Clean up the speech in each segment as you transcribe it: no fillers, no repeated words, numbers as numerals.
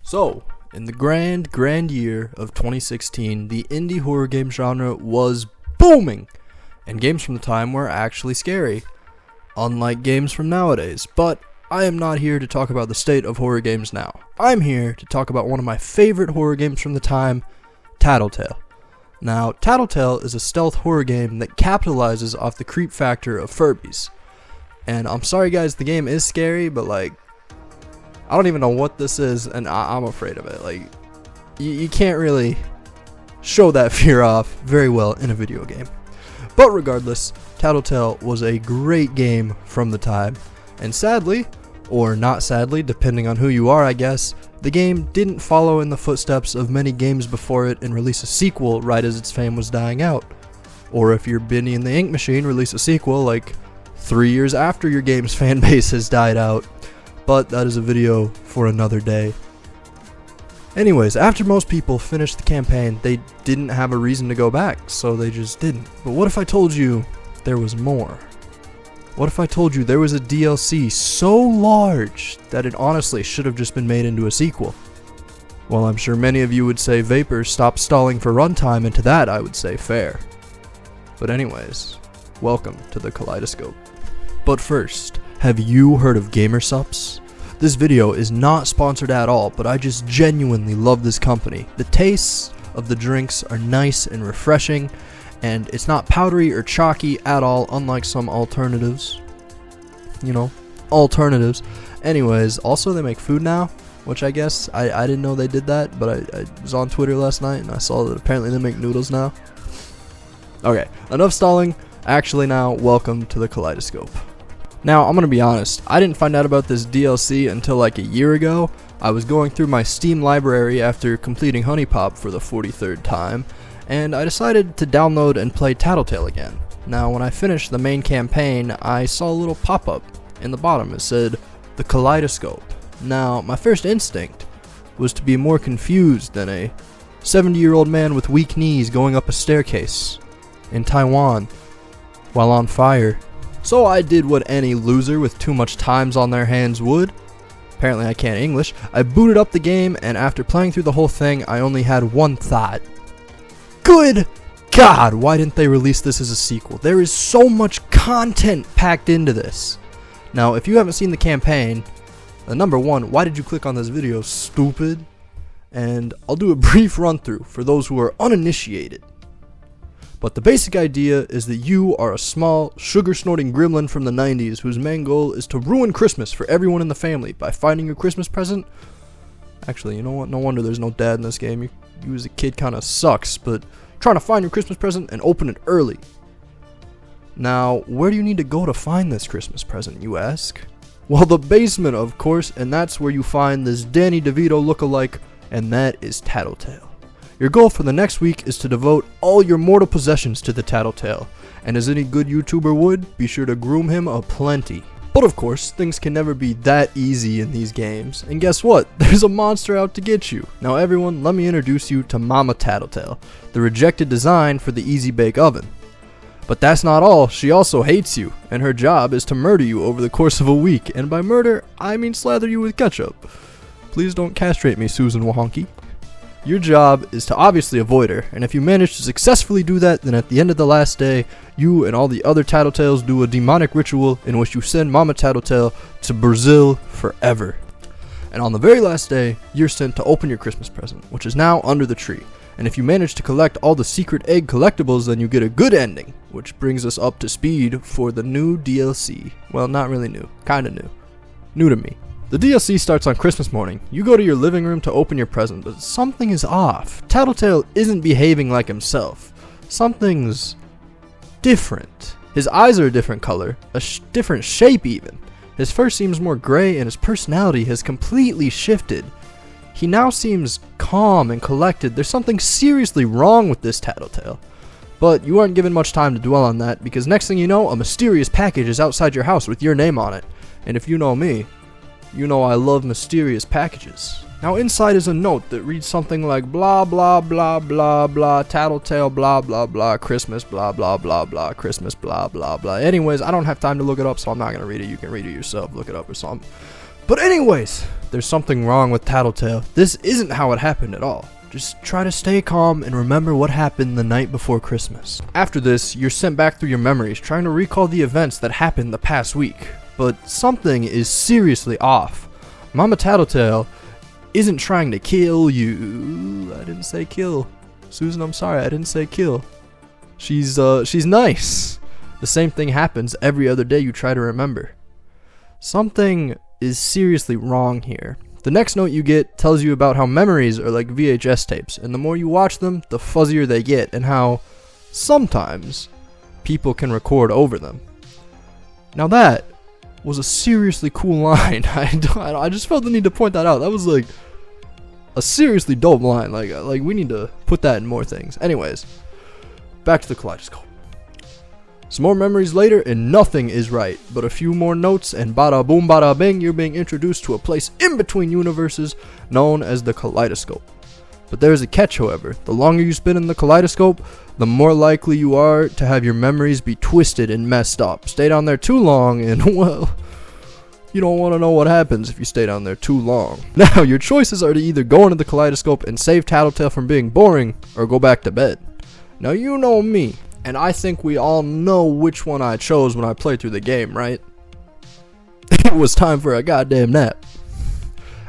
So, in the grand year of 2016, the indie horror game genre was booming, and games from the time were actually scary, unlike games from nowadays. But I am not here to talk about the state of horror games now. I'm here to talk about one of my favorite horror games from the time, TattleTail. Now, TattleTail is a stealth horror game that capitalizes off the creep factor of Furbies. And I'm sorry guys, the game is scary, but I don't even know what this is, and I'm afraid of it. You can't really show that fear off very well in a video game. But regardless, TattleTail was a great game from the time, and sadly, or not sadly, depending on who you are I guess, the game didn't follow in the footsteps of many games before it and release a sequel right as its fame was dying out. Or if you're Benny and the Ink Machine, release a sequel 3 years after your game's fan base has died out. But that is a video for another day. Anyways, after most people finished the campaign, they didn't have a reason to go back, so they just didn't. But what if I told you there was more? What if I told you there was a DLC so large that it honestly should have just been made into a sequel? Well, I'm sure many of you would say Vapor, stop stalling for runtime, and to that I would say fair. But anyways, welcome to the Kaleidoscope. But first, have you heard of GamerSupps? This video is not sponsored at all, but I just genuinely love this company. The tastes of the drinks are nice and refreshing, and it's not powdery or chalky at all, unlike some alternatives. Alternatives. Anyways, also they make food now, which I guess, I didn't know they did that, but I was on Twitter last night and I saw that apparently they make noodles now. Okay, enough stalling. Actually now, welcome to the Kaleidoscope. Now, I'm gonna be honest, I didn't find out about this DLC until a year ago. I was going through my Steam library after completing Honey Pop for the 43rd time, and I decided to download and play TattleTail again. Now, when I finished the main campaign, I saw a little pop-up in the bottom. It said, the Kaleidoscope. Now, my first instinct was to be more confused than a 70-year-old man with weak knees going up a staircase in Taiwan while on fire. So I did what any loser with too much times on their hands would. Apparently I can't English. I booted up the game, and after playing through the whole thing, I only had one thought. Good God, why didn't they release this as a sequel? There is so much content packed into this. Now, if you haven't seen the campaign, number one, why did you click on this video, stupid? And I'll do a brief run through for those who are uninitiated. But the basic idea is that you are a small, sugar-snorting gremlin from the 90s whose main goal is to ruin Christmas for everyone in the family by finding your Christmas present. Actually, you know what? No wonder there's no dad in this game. You as a kid kind of sucks, but trying to find your Christmas present and open it early. Now, where do you need to go to find this Christmas present, you ask? Well, the basement, of course, and that's where you find this Danny DeVito lookalike, and that is TattleTail. Your goal for the next week is to devote all your mortal possessions to the TattleTail, and as any good YouTuber would, be sure to groom him aplenty. But of course, things can never be that easy in these games, and guess what? There's a monster out to get you. Now everyone, let me introduce you to Mama TattleTail, the rejected design for the Easy Bake Oven. But that's not all, she also hates you, and her job is to murder you over the course of a week, and by murder, I mean slather you with ketchup. Please don't castrate me, Susan Wahonky. Your job is to obviously avoid her, and if you manage to successfully do that, then at the end of the last day, you and all the other TattleTails do a demonic ritual in which you send Mama TattleTail to Brazil forever. And on the very last day, you're sent to open your Christmas present, which is now under the tree. And if you manage to collect all the secret egg collectibles, then you get a good ending, which brings us up to speed for the new DLC. Well, not really new, kinda new. New to me. The DLC starts on Christmas morning. You go to your living room to open your present, but something is off. TattleTail isn't behaving like himself. Something's different. His eyes are a different color, a different shape even. His fur seems more gray and his personality has completely shifted. He now seems calm and collected. There's something seriously wrong with this TattleTail. But you aren't given much time to dwell on that, because next thing you know, a mysterious package is outside your house with your name on it. And if you know me, you know I love mysterious packages. Now inside is a note that reads something like blah blah blah blah blah, TattleTail blah blah blah, Christmas blah blah blah blah, Christmas blah blah blah. Anyways, I don't have time to look it up, so I'm not gonna read it. You can read it yourself, look it up or something. But anyways, there's something wrong with TattleTail. This isn't how it happened at all. Just try to stay calm and remember what happened the night before Christmas. After this, you're sent back through your memories trying to recall the events that happened the past week. But something is seriously off. Mama TattleTail isn't trying to kill you. I didn't say kill. Susan, I'm sorry, I didn't say kill. She's nice. The same thing happens every other day you try to remember. Something is seriously wrong here. The next note you get tells you about how memories are like VHS tapes, and the more you watch them, the fuzzier they get, and how sometimes people can record over them. Now that was a seriously cool line. I just felt the need to point that out. That was like a seriously dope line. Like we need to put that in more things. Anyways, back to the kaleidoscope. Some more memories later and nothing is right, but a few more notes and bada boom bada bing, you're being introduced to a place in between universes known as the kaleidoscope. But there's a catch, however. The longer you spend in the kaleidoscope, the more likely you are to have your memories be twisted and messed up. Stay down there too long and, well, you don't want to know what happens if you stay down there too long. Now, your choices are to either go into the kaleidoscope and save TattleTail from being boring, or go back to bed. Now, you know me. And I think we all know which one I chose when I played through the game, right? It was time for a goddamn nap.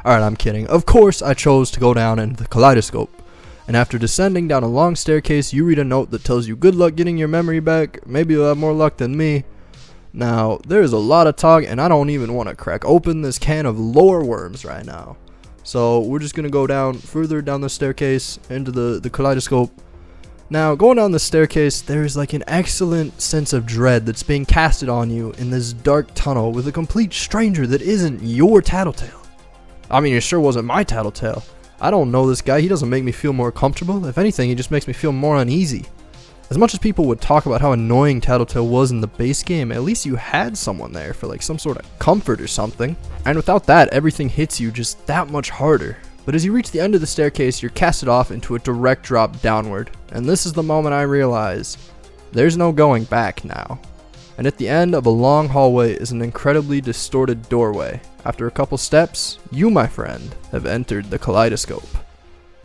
Alright, I'm kidding. Of course I chose to go down into the kaleidoscope. And after descending down a long staircase, you read a note that tells you good luck getting your memory back. Maybe you'll have more luck than me. Now, there's a lot of talk, and I don't even want to crack open this can of lore worms right now. So we're just going to go down further down the staircase into the kaleidoscope. Now, going down the staircase, there is like an excellent sense of dread that's being casted on you in this dark tunnel with a complete stranger that isn't your TattleTail. I mean, it sure wasn't my TattleTail. I don't know this guy. He doesn't make me feel more comfortable. If anything, he just makes me feel more uneasy. As much as people would talk about how annoying TattleTail was in the base game, at least you had someone there for like some sort of comfort or something. And without that, everything hits you just that much harder. But as you reach the end of the staircase, you're casted off into a direct drop downward. And this is the moment I realize there's no going back now. And at the end of a long hallway is an incredibly distorted doorway. After a couple steps, you, my friend, have entered the kaleidoscope.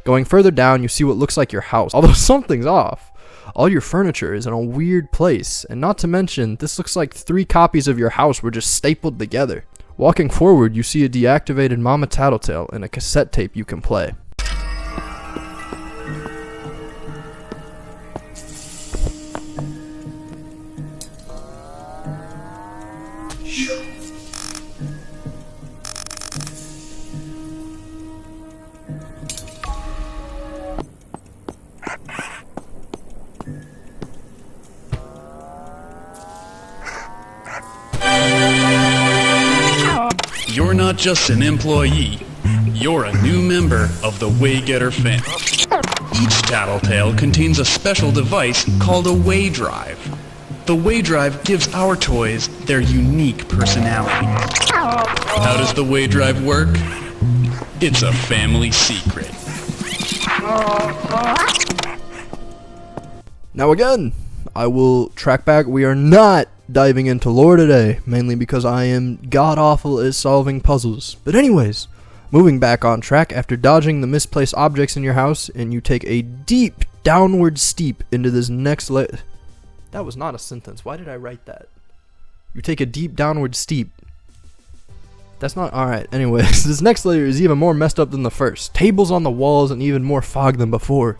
Going further down, you see what looks like your house, although something's off. All your furniture is in a weird place, and not to mention, this looks like 3 copies of your house were just stapled together. Walking forward, you see a deactivated Mama TattleTail and a cassette tape you can play. You're not just an employee, you're a new member of the Waygetter family. Each TattleTail contains a special device called a Way Drive. The Way Drive gives our toys their unique personality. How does the Way Drive work? It's a family secret. Now again, I will track back. We are not diving into lore today, mainly because I am god-awful at solving puzzles. But anyways, moving back on track, after dodging the misplaced objects in your house, and you take a deep downward steep into this next layer. That was not a sentence. Why did I write that? You take a deep downward steep. That's not alright. Anyways, this next layer is even more messed up than the first. Tables on the walls and even more fog than before.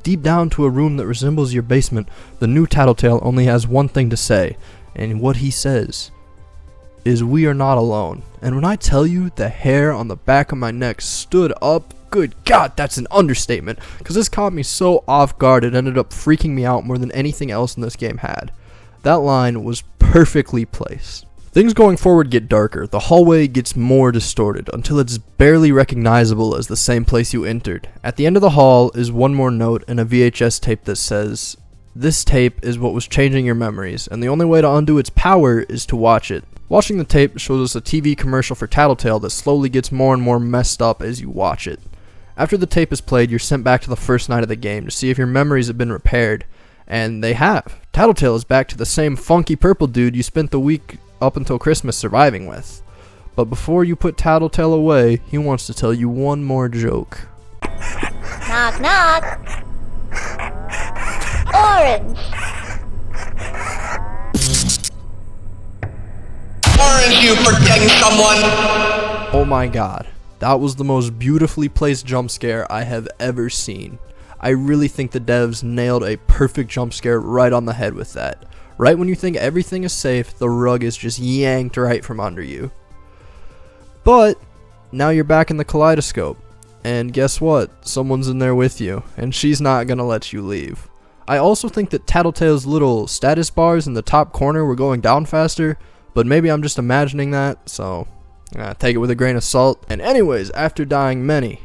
Deep down to a room that resembles your basement, the new TattleTail only has one thing to say. And what he says is, we are not alone. And when I tell you the hair on the back of my neck stood up, good God, that's an understatement. Because this caught me so off guard, it ended up freaking me out more than anything else in this game had. That line was perfectly placed. Things going forward get darker. The hallway gets more distorted until it's barely recognizable as the same place you entered. At the end of the hall is one more note and a VHS tape that says, this tape is what was changing your memories, and the only way to undo its power is to watch it. Watching the tape shows us a TV commercial for TattleTail that slowly gets more and more messed up as you watch it. After the tape is played, you're sent back to the first night of the game to see if your memories have been repaired, and they have. TattleTail is back to the same funky purple dude you spent the week up until Christmas surviving with. But before you put TattleTail away, he wants to tell you one more joke. Knock, knock. Orange. Orange, you protect someone. Oh my god, that was the most beautifully placed jump scare I have ever seen. I really think the devs nailed a perfect jump scare right on the head with that. Right when you think everything is safe, the rug is just yanked right from under you. But now you're back in the kaleidoscope, and guess what? Someone's in there with you, and she's not gonna let you leave. I also think that TattleTail's little status bars in the top corner were going down faster, but maybe I'm just imagining that, so take it with a grain of salt. And anyways, after dying many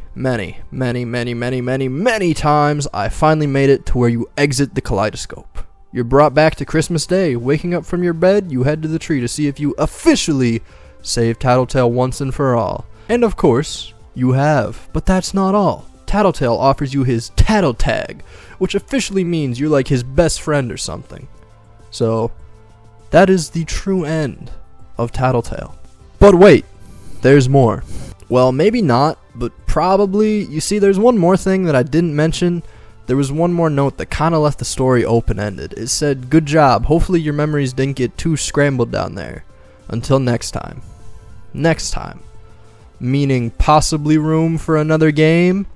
times, I finally made it to where you exit the kaleidoscope. You're brought back to Christmas Day. Waking up from your bed, you head to the tree to see if you officially saved TattleTail once and for all. And of course, you have. But that's not all. TattleTail offers you his Tattle Tag, which officially means you're like his best friend or something. So, that is the true end of TattleTail. But wait, there's more. Well, maybe not, but probably. You see, there's one more thing that I didn't mention. There was one more note that kind of left the story open-ended. It said, "Good job, hopefully your memories didn't get too scrambled down there. Until next time." Next time. Meaning possibly room for another game?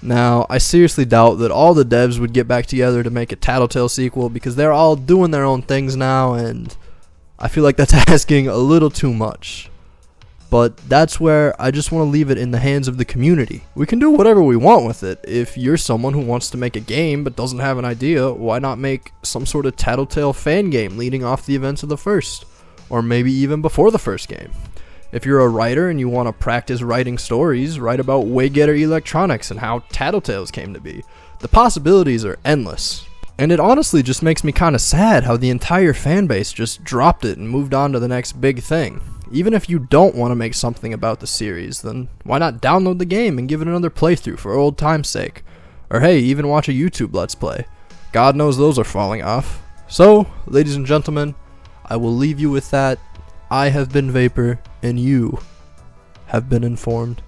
Now, I seriously doubt that all the devs would get back together to make a TattleTail sequel because they're all doing their own things now, and I feel like that's asking a little too much. But that's where I just want to leave it in the hands of the community. We can do whatever we want with it. If you're someone who wants to make a game but doesn't have an idea, why not make some sort of TattleTail fan game leading off the events of the first? Or maybe even before the first game. If you're a writer and you want to practice writing stories, write about Waygetter Electronics and how TattleTails came to be. The possibilities are endless. And it honestly just makes me kind of sad how the entire fanbase just dropped it and moved on to the next big thing. Even if you don't want to make something about the series, then why not download the game and give it another playthrough for old time's sake? Or hey, even watch a YouTube Let's Play. God knows those are falling off. So, ladies and gentlemen, I will leave you with that. I have been Vapor, and you have been informed.